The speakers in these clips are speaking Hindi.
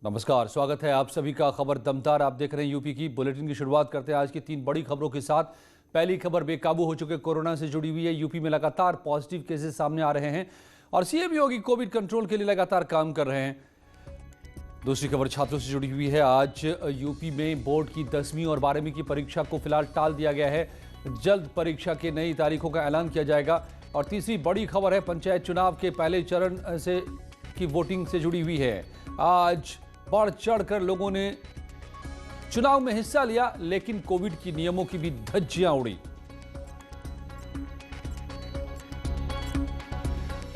नमस्कार, स्वागत है आप सभी का खबर दमदार। आप देख रहे हैं यूपी की बुलेटिन की शुरुआत करते हैं आज की 3 बड़ी खबरों के साथ। पहली खबर बेकाबू हो चुके कोरोना से जुड़ी हुई है। यूपी में लगातार पॉजिटिव केसेस सामने आ रहे हैं और सीएम योगी कोविड कंट्रोल के लिए लगातार काम कर रहे हैं। दूसरी खबर छात्रों से जुड़ी हुई है। आज यूपी में बोर्ड की 10वीं और 12वीं की परीक्षा को फिलहाल टाल दिया गया है। जल्द परीक्षा की नई तारीखों का ऐलान किया जाएगा। और तीसरी बड़ी खबर है पंचायत चुनाव के पहले चरण से की वोटिंग से जुड़ी हुई है। आज बढ़ चढ़कर लोगों ने चुनाव में हिस्सा लिया, लेकिन कोविड की नियमों की भी धज्जियां उड़ी।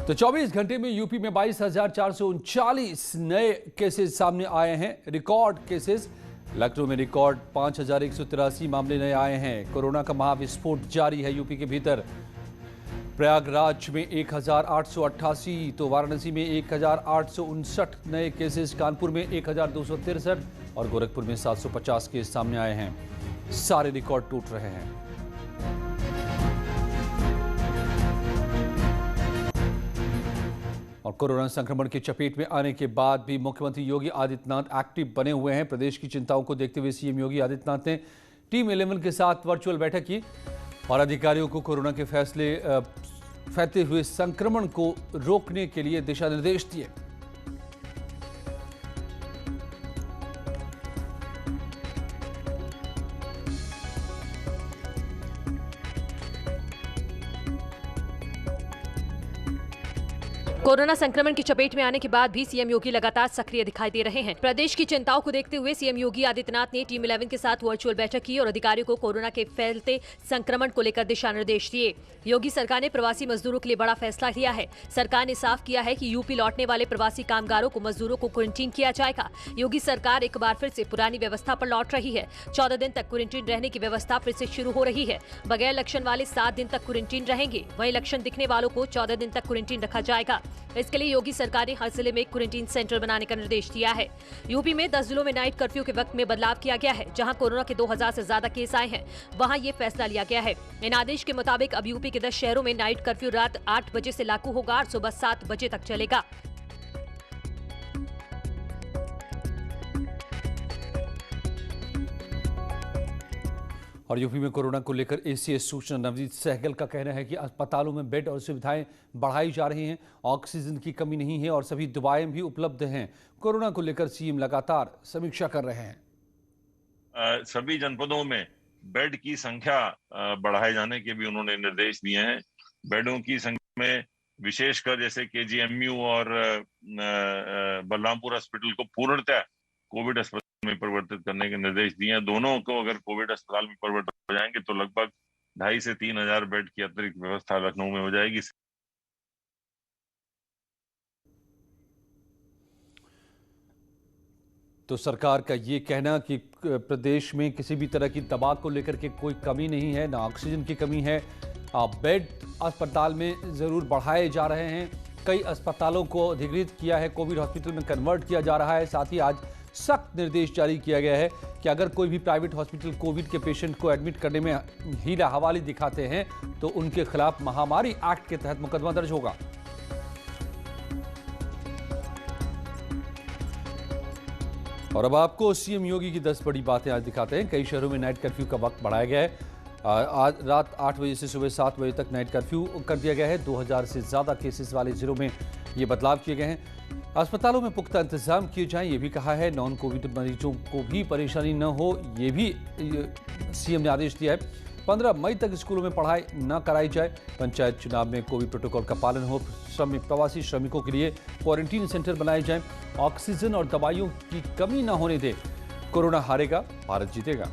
तो 24 घंटे में यूपी में 22,439 नए केसेस सामने आए हैं, रिकॉर्ड केसेस। लखनऊ में रिकॉर्ड 5,183 मामले नए आए हैं। कोरोना का महाविस्फोट जारी है यूपी के भीतर। प्रयागराज में 1,888, तो वाराणसी में 1,859 नए केसेस, कानपुर में 1,263 और गोरखपुर में 750 केस सामने आए हैं। सारे रिकॉर्ड टूट रहे हैं। और कोरोना संक्रमण की चपेट में आने के बाद भी मुख्यमंत्री योगी आदित्यनाथ एक्टिव बने हुए हैं। प्रदेश की चिंताओं को देखते हुए सीएम योगी आदित्यनाथ ने टीम 11 के साथ वर्चुअल बैठक की और अधिकारियों को कोरोना के फैलते हुए संक्रमण को रोकने के लिए दिशा निर्देश दिए। कोरोना संक्रमण की चपेट में आने के बाद भी सीएम योगी लगातार सक्रिय दिखाई दे रहे हैं। प्रदेश की चिंताओं को देखते हुए सीएम योगी आदित्यनाथ ने टीम 11 के साथ वर्चुअल बैठक की और अधिकारियों को कोरोना के फैलते संक्रमण को लेकर दिशा निर्देश दिए। योगी सरकार ने प्रवासी मजदूरों के लिए बड़ा फैसला लिया है। सरकार ने साफ किया है कि यूपी लौटने वाले प्रवासी कामगारों को मजदूरों को क्वारंटीन किया जाएगा। योगी सरकार एक बार फिर से पुरानी व्यवस्था पर लौट रही है। 14 दिन तक क्वारंटीन रहने की व्यवस्था फिर से शुरू हो रही है। बगैर लक्षण वाले 7 दिन तक क्वारंटीन रहेंगे। वहीं लक्षण दिखने वालों को 14 दिन तक क्वारंटीन रखा जाएगा। इसके लिए योगी सरकार ने हर जिले में क्वारंटीन सेंटर बनाने का निर्देश दिया है। यूपी में 10 जिलों में नाइट कर्फ्यू के वक्त में बदलाव किया गया है। जहां कोरोना के 2000 से ज्यादा केस आए हैं, वहां ये फैसला लिया गया है। इन आदेश के मुताबिक अब यूपी के 10 शहरों में नाइट कर्फ्यू रात 8 बजे से लागू होगा और सुबह 7 बजे तक चलेगा। और यूपी में कोरोना को लेकर एसीएस सूचना नवनीत सहगल का कहना है कि अस्पतालों में बेड और सुविधाएं बढ़ाई जा रही हैं, ऑक्सीजन की कमी नहीं है और सभी दवाएं भी उपलब्ध हैं। कोरोना को लेकर सीएम लगातार समीक्षा कर रहे हैं। सभी जनपदों में बेड की संख्या बढ़ाए जाने के भी उन्होंने निर्देश दिए हैं। बेडों की संख्या में विशेषकर जैसे केजीएमयू और बलरामपुर हॉस्पिटल को पूर्णतः कोविड अस्पताल में परिवर्तित करने के निर्देश दिए हैं। दोनों को अगर कोविड अस्पताल में परिवर्तित हो जाएंगे तो लगभग 2,500 से 3,000 बेड की अतिरिक्त व्यवस्था लखनऊ में हो जाएगी। तो सरकार का ये कहना कि प्रदेश में किसी भी तरह की दवा को लेकर के कोई कमी नहीं है, ना ऑक्सीजन की कमी है। बेड अस्पताल में जरूर बढ़ाए जा रहे हैं। कई अस्पतालों को अधिकृत किया है, कोविड हॉस्पिटल में कन्वर्ट किया जा रहा है। साथ ही आज सख्त निर्देश जारी किया गया है कि अगर कोई भी प्राइवेट हॉस्पिटल कोविड के पेशेंट को एडमिट करने में हीला हवाली दिखाते हैं तो उनके खिलाफ महामारी एक्ट के तहत मुकदमा दर्ज होगा। और अब आपको सीएम योगी की 10 बड़ी बातें आज दिखाते हैं। कई शहरों में नाइट कर्फ्यू का वक्त बढ़ाया गया है। आज रात 8 बजे से सुबह 7 बजे तक नाइट कर्फ्यू कर दिया गया है। 2000 से ज्यादा केसेस वाले जिलों में ये बदलाव किए गए हैं। अस्पतालों में पुख्ता इंतजाम किए जाएं, ये भी कहा है। नॉन कोविड मरीजों को भी परेशानी न हो, ये भी सीएम ने आदेश दिया है। 15 मई तक स्कूलों में पढ़ाई न कराई जाए। पंचायत चुनाव में कोविड प्रोटोकॉल का पालन हो। प्रवासी श्रमिकों के लिए क्वारंटीन सेंटर बनाए जाएं। ऑक्सीजन और दवाइयों की कमी न होने दे। कोरोना हारेगा, भारत जीतेगा।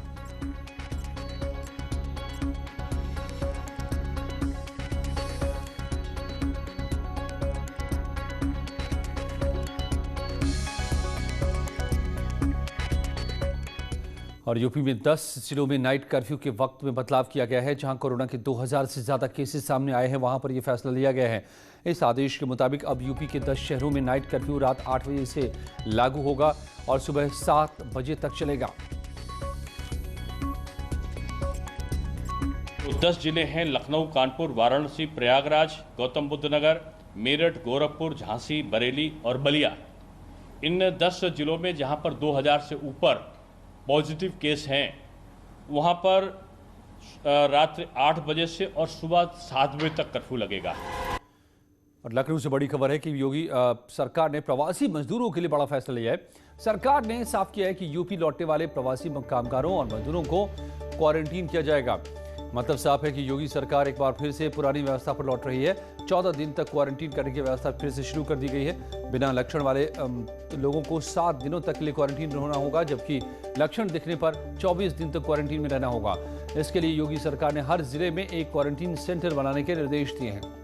और यूपी में 10 जिलों में नाइट कर्फ्यू के वक्त में बदलाव किया गया है। जहां कोरोना के 2000 से ज्यादा केसेस सामने आए हैं, वहां पर यह फैसला लिया गया है। इस आदेश के मुताबिक अब यूपी के 10 शहरों में नाइट कर्फ्यू रात 8 बजे से लागू होगा और सुबह 7 बजे तक चलेगा। तो 10 जिले हैं लखनऊ, कानपुर, वाराणसी, प्रयागराज, गौतम बुद्ध नगर, मेरठ, गोरखपुर, झांसी, बरेली और बलिया। इन 10 जिलों में जहां पर 2000 से ऊपर पॉजिटिव केस हैं, वहां पर रात्रि 8 बजे से और सुबह 7 बजे तक कर्फ्यू लगेगा। और लखनऊ से बड़ी खबर है कि योगी सरकार ने प्रवासी मजदूरों के लिए बड़ा फैसला लिया है। सरकार ने साफ किया है कि यूपी लौटने वाले प्रवासी कामगारों और मजदूरों को क्वारंटीन किया जाएगा। मतलब साफ है कि योगी सरकार एक बार फिर से पुरानी व्यवस्था पर लौट रही है। 14 दिन तक क्वारंटीन करने की व्यवस्था फिर से शुरू कर दी गई है। बिना लक्षण वाले लोगों को 7 दिनों तक के लिए क्वारंटीन रहना होगा, जबकि लक्षण दिखने पर 24 दिन तक क्वारंटीन में रहना होगा। इसके लिए योगी सरकार ने हर जिले में एक क्वारंटीन सेंटर बनाने के निर्देश दिए हैं।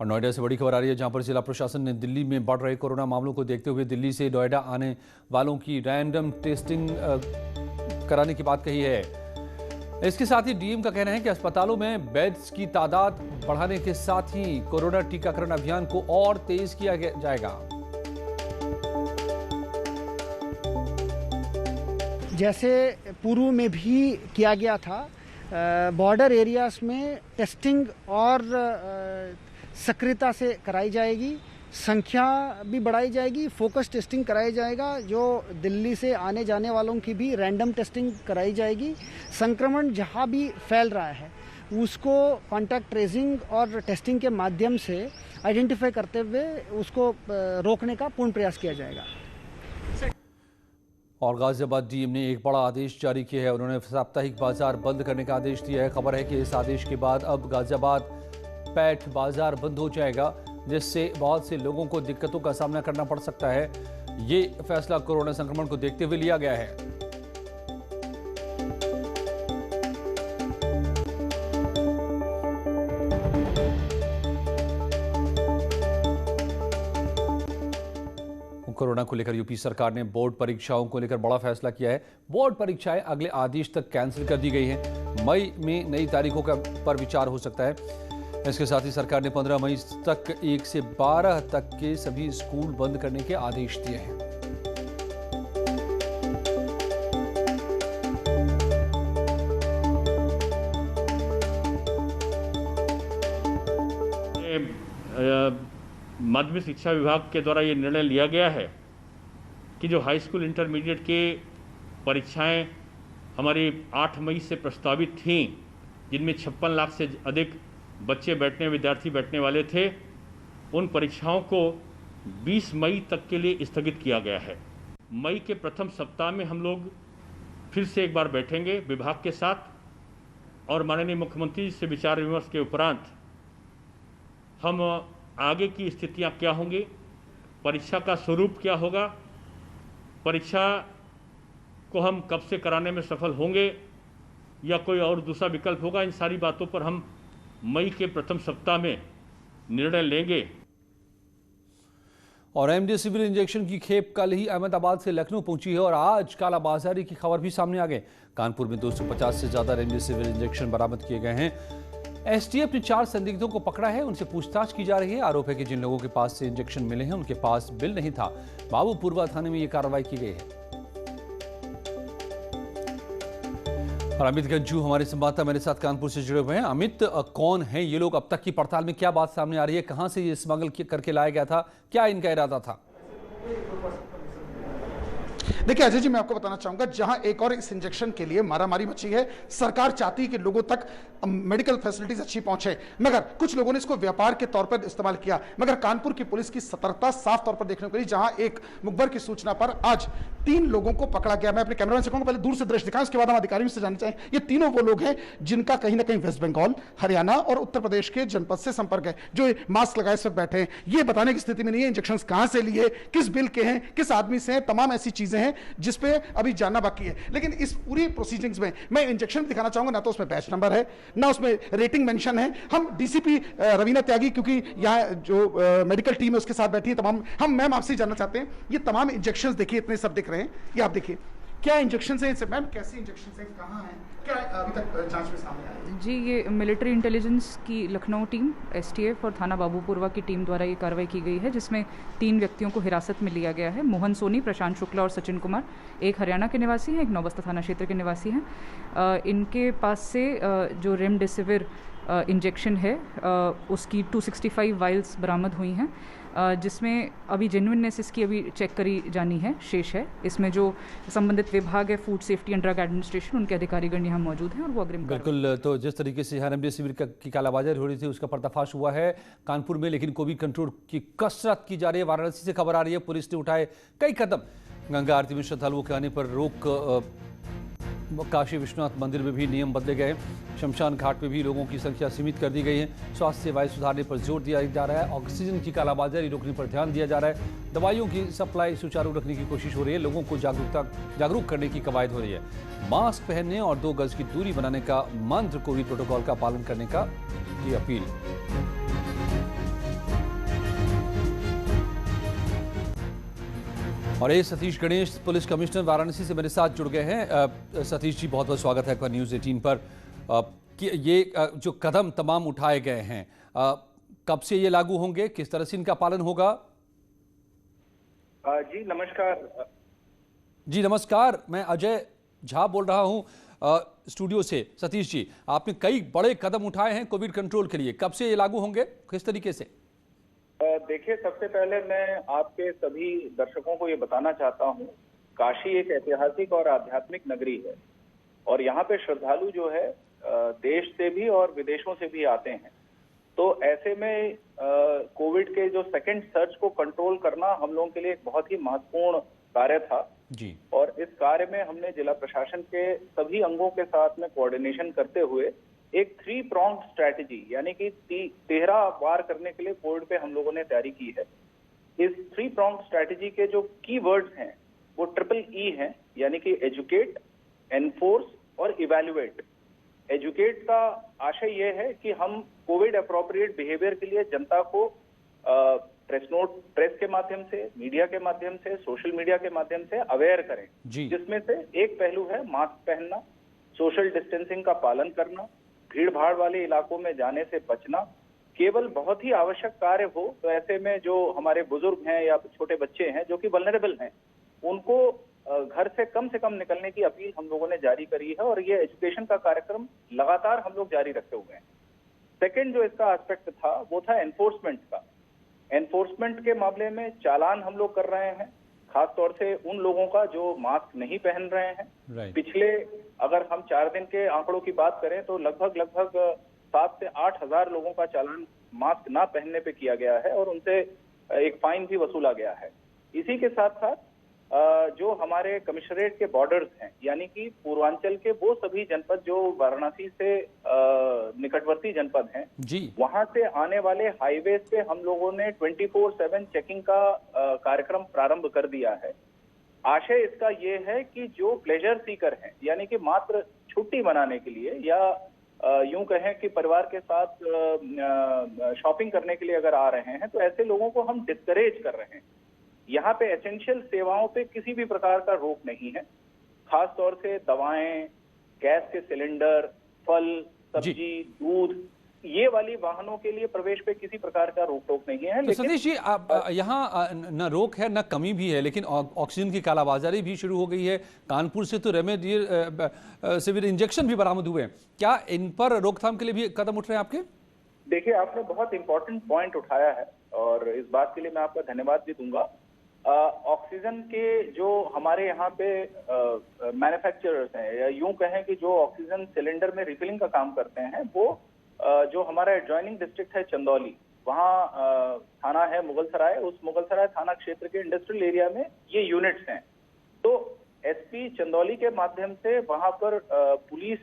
और नोएडा से बड़ी खबर आ रही है, जहां पर जिला प्रशासन ने दिल्ली में बढ़ रहे कोरोना मामलों को देखते हुए दिल्ली से नोएडा आने वालों की रैंडम टेस्टिंग कराने की बात कही है। इसके साथ ही डीएम का कहना है कि अस्पतालों में बेड्स की तादाद बढ़ाने के साथ ही कोरोना टीकाकरण अभियान को और तेज किया जाएगा। जैसे पूर्व में भी किया गया था, बॉर्डर एरियाज में टेस्टिंग और सक्रियता से कराई जाएगी, संख्या भी बढ़ाई जाएगी, फोकस टेस्टिंग कराया जाएगा। जो दिल्ली से आने जाने वालों की भी रैंडम टेस्टिंग कराई जाएगी। संक्रमण जहां भी फैल रहा है उसको कॉन्टैक्ट ट्रेसिंग और टेस्टिंग के माध्यम से आइडेंटिफाई करते हुए उसको रोकने का पूर्ण प्रयास किया जाएगा। और गाजियाबाद डीएम ने एक बड़ा आदेश जारी किया है। उन्होंने साप्ताहिक बाजार बंद करने का आदेश दिया है। खबर है कि इस आदेश के बाद अब गाजियाबाद पैठ बाजार बंद हो जाएगा, जिससे बहुत से लोगों को दिक्कतों का सामना करना पड़ सकता है। ये फैसला कोरोना संक्रमण को देखते हुए लिया गया है। कोरोना को लेकर यूपी सरकार ने बोर्ड परीक्षाओं को लेकर बड़ा फैसला किया है। बोर्ड परीक्षाएं अगले आदेश तक कैंसिल कर दी गई हैं। मई में नई तारीखों पर विचार हो सकता है। इसके साथ ही सरकार ने 15 मई तक 1 से 12 तक के सभी स्कूल बंद करने के आदेश दिए हैं। माध्यमिक शिक्षा विभाग के द्वारा ये निर्णय लिया गया है कि जो हाई स्कूल इंटरमीडिएट के परीक्षाएं हमारी 8 मई से प्रस्तावित थीं, जिनमें 56 लाख से अधिक बच्चे विद्यार्थी बैठने वाले थे, उन परीक्षाओं को 20 मई तक के लिए स्थगित किया गया है। मई के प्रथम सप्ताह में हम लोग फिर से एक बार बैठेंगे विभाग के साथ और माननीय मुख्यमंत्री से विचार विमर्श के उपरांत हम आगे की स्थितियां क्या होंगी, परीक्षा का स्वरूप क्या होगा, परीक्षा को हम कब से कराने में सफल होंगे या कोई और दूसरा विकल्प होगा, इन सारी बातों पर हम मई के प्रथम सप्ताह में निर्णय लेंगे। और रेमडेसिविर इंजेक्शन की खेप कल ही अहमदाबाद से लखनऊ पहुंची है और आज कालाबाजारी की खबर भी सामने आ गई। कानपुर में 250 से ज्यादा रेमडेसिविर इंजेक्शन बरामद किए गए हैं। एसटीएफ ने 4 संदिग्धों को पकड़ा है, उनसे पूछताछ की जा रही है। आरोप है कि जिन लोगों के पास से इंजेक्शन मिले हैं उनके पास बिल नहीं था। बाबूपुरवा थाने में यह कार्रवाई की गई है। और अमित गंजू हमारे संवाददाता मेरे साथ कानपुर से जुड़े हुए हैं। अमित, कौन है ये लोग? अब तक की पड़ताल में क्या बात सामने आ रही है? कहां से ये स्मगल करके लाया गया था? क्या इनका इरादा था? देखिए अजय जी, मैं आपको बताना चाहूंगा, जहां एक और इस इंजेक्शन के लिए मारामारी मची है। सरकार चाहती है कि लोगों तक मेडिकल फैसिलिटीज अच्छी पहुंचे, मगर कुछ लोगों ने इसको व्यापार के तौर पर इस्तेमाल किया। मगर कानपुर की पुलिस की सतर्कता साफ तौर पर देखने को मिली, जहां एक मुखबर की सूचना पर आज 3 लोगों को पकड़ा गया। मैं अपने कैमरामैन से कहूंगा पहले दूर से दृश्य दिखाएं, उसके बाद हम अधिकारियों से जानना चाहें। ये तीनों वो लोग हैं जिनका कहीं ना कहीं वेस्ट बंगाल, हरियाणा और उत्तर प्रदेश के जनपद से संपर्क है, जो मास्क लगाए इस वक्त बैठे हैं। ये बताने की स्थिति में नहीं है इंजेक्शन कहां से लिए, किस बिल के हैं, किस आदमी से हैं, तमाम ऐसी चीजें हैं जिसपे अभी जानना बाकी है। लेकिन इस पूरी प्रोसीडिंग्स में मैं इंजेक्शन दिखाना चाहूंगा, ना तो उसमें बैच नंबर है, ना उसमें रेटिंग मेंशन है। हम डीसीपी रवीना त्यागी, क्योंकि यहाँ जो मेडिकल टीम है उसके साथ बैठी है तमाम, हम मैम आपसे जानना चाहते हैं, ये तमाम इंजेक्शंस देखिए, इतने सब दिख रहे हैं, ये आप देखिए क्या इंजेक्शन है इनसे? मैम कैसे इंजेक्शन है, कहाँ है, क्या अभी तक जांच में सामने आया? जी, ये मिलिट्री इंटेलिजेंस की लखनऊ टीम, एसटीएफ और थाना बाबूपुरवा की टीम द्वारा ये कार्रवाई की गई है, जिसमें 3 व्यक्तियों को हिरासत में लिया गया है। मोहन सोनी, प्रशांत शुक्ला और सचिन कुमार, एक हरियाणा के निवासी हैं, एक नौबस्ता थाना क्षेत्र के निवासी हैं। इनके पास से जो रेमडेसिविर इंजेक्शन है उसकी 265 वाइल्स बरामद हुई हैं, जिसमें अभी जेन्युइननेस इसकी अभी चेक करी जानी है, शेष है। इसमें जो संबंधित विभाग है, food safety and drug administration, उनके अधिकारीगण यहाँ मौजूद हैं और वो अग्रिम बिल्कुल। तो जिस तरीके से रेमडेसिविर की कालाबाजारी हो रही थी उसका पर्दाफाश हुआ है कानपुर में, लेकिन कोविड कंट्रोल की कसरत की जा रही है। वाराणसी से खबर आ रही है, पुलिस ने उठाए कई कदम। गंगा आरती में श्रद्धालुओं के आने पर रोक, काशी विश्वनाथ मंदिर में भी नियम बदले गए, शमशान घाट में भी लोगों की संख्या सीमित कर दी गई है। स्वास्थ्य सेवाएं सुधारने पर जोर दिया जा रहा है, ऑक्सीजन की कालाबाजारी रोकने पर ध्यान दिया जा रहा है, दवाइयों की सप्लाई सुचारू रखने की कोशिश हो रही है, लोगों को जागरूक करने की कवायद हो रही है। मास्क पहनने और 2 गज की दूरी बनाने का मंत्र, कोविड प्रोटोकॉल का पालन करने का की अपील। और ये सतीश गणेश, पुलिस कमिश्नर वाराणसी से मेरे साथ जुड़ गए हैं। सतीश जी, बहुत बहुत स्वागत है आपका न्यूज़ 18 पर। कि ये जो कदम तमाम उठाए गए हैं, कब से ये लागू होंगे, किस तरह से इनका पालन होगा? जी नमस्कार। जी नमस्कार, मैं अजय झा बोल रहा हूँ स्टूडियो से। सतीश जी, आपने कई बड़े कदम उठाए हैं कोविड कंट्रोल के लिए, कब से ये लागू होंगे, किस तरीके से? देखिए, सबसे पहले मैं आपके सभी दर्शकों को ये बताना चाहता हूँ, काशी एक ऐतिहासिक और आध्यात्मिक नगरी है और यहाँ पे श्रद्धालु जो है देश से भी और विदेशों से भी आते हैं। तो ऐसे में कोविड के जो सेकंड सर्ज को कंट्रोल करना हम लोगों के लिए एक बहुत ही महत्वपूर्ण कार्य था जी। और इस कार्य में हमने जिला प्रशासन के सभी अंगों के साथ में कोऑर्डिनेशन करते हुए एक 3 pronged स्ट्रैटेजी, यानी कि 13 वार करने के लिए कोविड पे हम लोगों ने तैयारी की है। इस 3 pronged स्ट्रैटेजी के जो की वर्ड्स हैं वो EEE हैं, यानी कि एजुकेट, एनफोर्स और इवैल्यूएट। एजुकेट का आशय ये है कि हम कोविड अप्रोप्रिएट बिहेवियर के लिए जनता को प्रेस के माध्यम से, मीडिया के माध्यम से, सोशल मीडिया के माध्यम से अवेयर करें, जिसमें से एक पहलू है मास्क पहनना, सोशल डिस्टेंसिंग का पालन करना, भीड़ भाड़ वाले इलाकों में जाने से बचना, केवल बहुत ही आवश्यक कार्य हो तो ऐसे में जो हमारे बुजुर्ग हैं या छोटे बच्चे हैं जो कि वल्नरेबल हैं, उनको घर से कम निकलने की अपील हम लोगों ने जारी करी है और ये एजुकेशन का कार्यक्रम लगातार हम लोग जारी रखे हुए हैं। सेकंड जो इसका एस्पेक्ट था वो था एनफोर्समेंट का। एनफोर्समेंट के मामले में चालान हम लोग कर रहे हैं, खास तौर से उन लोगों का जो मास्क नहीं पहन रहे हैं। पिछले अगर हम 4 दिन के आंकड़ों की बात करें तो लगभग 7 से 8 हजार लोगों का चालान मास्क ना पहनने पे किया गया है और उनसे एक फाइन भी वसूला गया है। इसी के साथ साथ जो हमारे कमिश्नरेट के बॉर्डर्स हैं, यानी कि पूर्वांचल के वो सभी जनपद जो वाराणसी से निकटवर्ती जनपद हैं जी, वहां से आने वाले हाईवे पे हम लोगों ने 24/7 चेकिंग का कार्यक्रम प्रारंभ कर दिया है। आशय इसका ये है कि जो प्लेजर सीकर हैं, यानी कि मात्र छुट्टी मनाने के लिए या यूं कहें कि परिवार के साथ शॉपिंग करने के लिए अगर आ रहे हैं, तो ऐसे लोगों को हम डिस्करेज कर रहे हैं। यहाँ पे एसेंशियल सेवाओं पे किसी भी प्रकार का रोक नहीं है, खास तौर से दवाएं, गैस के सिलेंडर, फल, सब्जी, दूध, ये वाली वाहनों के लिए प्रवेश पे किसी प्रकार का रोक टोक नहीं है। तो सतीश जी, यहाँ न रोक है न कमी भी है, लेकिन ऑक्सीजन की कालाबाजारी भी शुरू हो गई है। कानपुर से तो रेमडेसिविर इंजेक्शन भी बरामद हुए हैं, क्या इन पर रोकथाम के लिए भी कदम उठ रहे हैं आपके? देखिए, आपने बहुत इंपॉर्टेंट पॉइंट उठाया है और इस बात के लिए मैं आपका धन्यवाद भी दूंगा। ऑक्सीजन के जो हमारे यहाँ पे मैन्युफैक्चरर्स हैं, या यूं कहें कि जो ऑक्सीजन सिलेंडर में रिफिलिंग का काम करते हैं, वो जो हमारा एडजॉइनिंग डिस्ट्रिक्ट है चंदौली, वहाँ थाना है मुगलसराय, उस मुगलसराय थाना क्षेत्र के इंडस्ट्रियल एरिया में ये यूनिट्स हैं। तो एसपी चंदौली के माध्यम से वहां पर पुलिस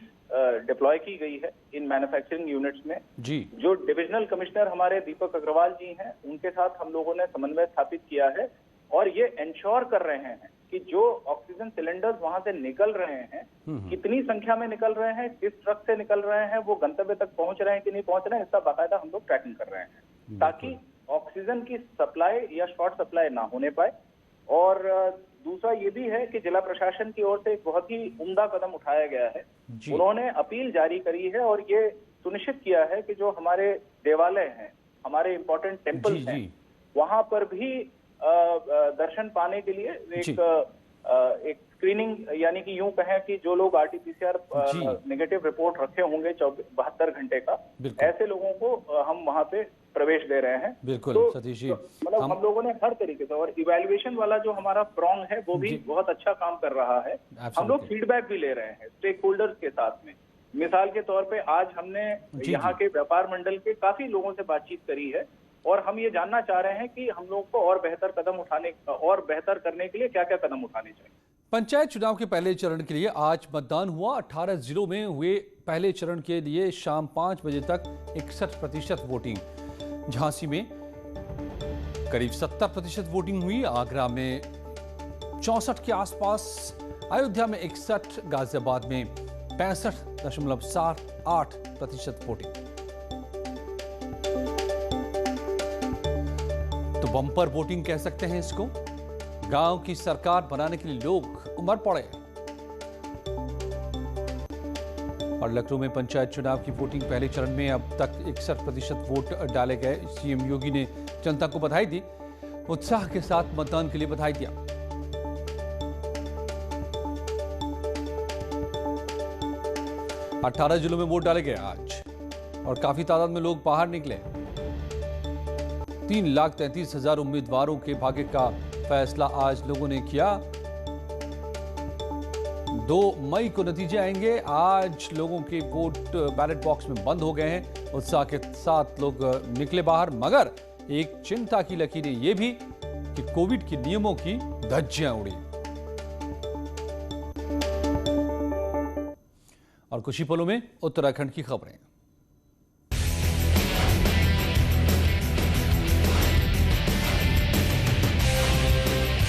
डिप्लॉय की गई है इन मैन्युफैक्चरिंग यूनिट्स में जी। जो डिविजनल कमिश्नर हमारे दीपक अग्रवाल जी हैं, उनके साथ हम लोगों ने समन्वय स्थापित किया है और ये इंश्योर कर रहे हैं कि जो ऑक्सीजन सिलेंडर्स वहां से निकल रहे हैं, कितनी संख्या में निकल रहे हैं, किस ट्रक से निकल रहे हैं, वो गंतव्य तक पहुंच रहे हैं कि नहीं पहुंच रहे हैं, इसका बाकायदा हम लोग ट्रैकिंग कर रहे हैं, ताकि ऑक्सीजन की सप्लाई या शॉर्ट सप्लाई ना होने पाए। और दूसरा ये भी है कि जिला प्रशासन की ओर से एक बहुत ही उम्दा कदम उठाया गया है। उन्होंने अपील जारी करी है और ये सुनिश्चित किया है कि जो हमारे देवालय हैं, हमारे इंपॉर्टेंट टेम्पल्स हैं, वहां पर भी दर्शन पाने के लिए एक स्क्रीनिंग, यानी कि यूं कहें कि जो लोग RT-PCR नेगेटिव रिपोर्ट रखे होंगे 72 घंटे का, ऐसे लोगों को हम वहां पे प्रवेश दे रहे हैं। बिल्कुल तो सतीश जी, मतलब हम लोगों ने हर तरीके से, और इवैल्यूएशन वाला जो हमारा प्रॉन्ग है वो भी बहुत अच्छा काम कर रहा है। हम लोग फीडबैक भी ले रहे हैं स्टेक होल्डर्स के साथ में। मिसाल के तौर पे आज हमने यहाँ के व्यापार मंडल के काफी लोगों से बातचीत करी है और हम ये जानना चाह रहे हैं कि हम लोग को और बेहतर करने के लिए क्या क्या कदम उठाने चाहिए। पंचायत चुनाव के पहले चरण के लिए आज मतदान हुआ। 18 जिलों में हुए पहले चरण के लिए शाम 5 बजे तक 61% वोटिंग। झांसी में करीब 70% वोटिंग हुई, आगरा में 64 के आसपास, अयोध्या में 61, गाजियाबाद में 65.78% वोटिंग। तो बम्पर वोटिंग कह सकते हैं इसको। गांव की सरकार बनाने के लिए लोग उमड़ पड़े। और लखनऊ में पंचायत चुनाव की वोटिंग पहले चरण में अब तक 61% वोट डाले गए। सीएम योगी ने जनता को बधाई दी, उत्साह के साथ मतदान के लिए बधाई दिया। और 18 जिलों में वोट डाले गए आज और काफी तादाद में लोग बाहर निकले। 3,33,000 उम्मीदवारों के भाग्य का फैसला आज लोगों ने किया। 2 मई को नतीजे आएंगे। आज लोगों के वोट बैलेट बॉक्स में बंद हो गए हैं। उत्साह के साथ लोग निकले बाहर, मगर एक चिंता की लकीर ये भी कि कोविड के नियमों की धज्जियां उड़ी। और कुछ ही पलों में उत्तराखंड की खबरें।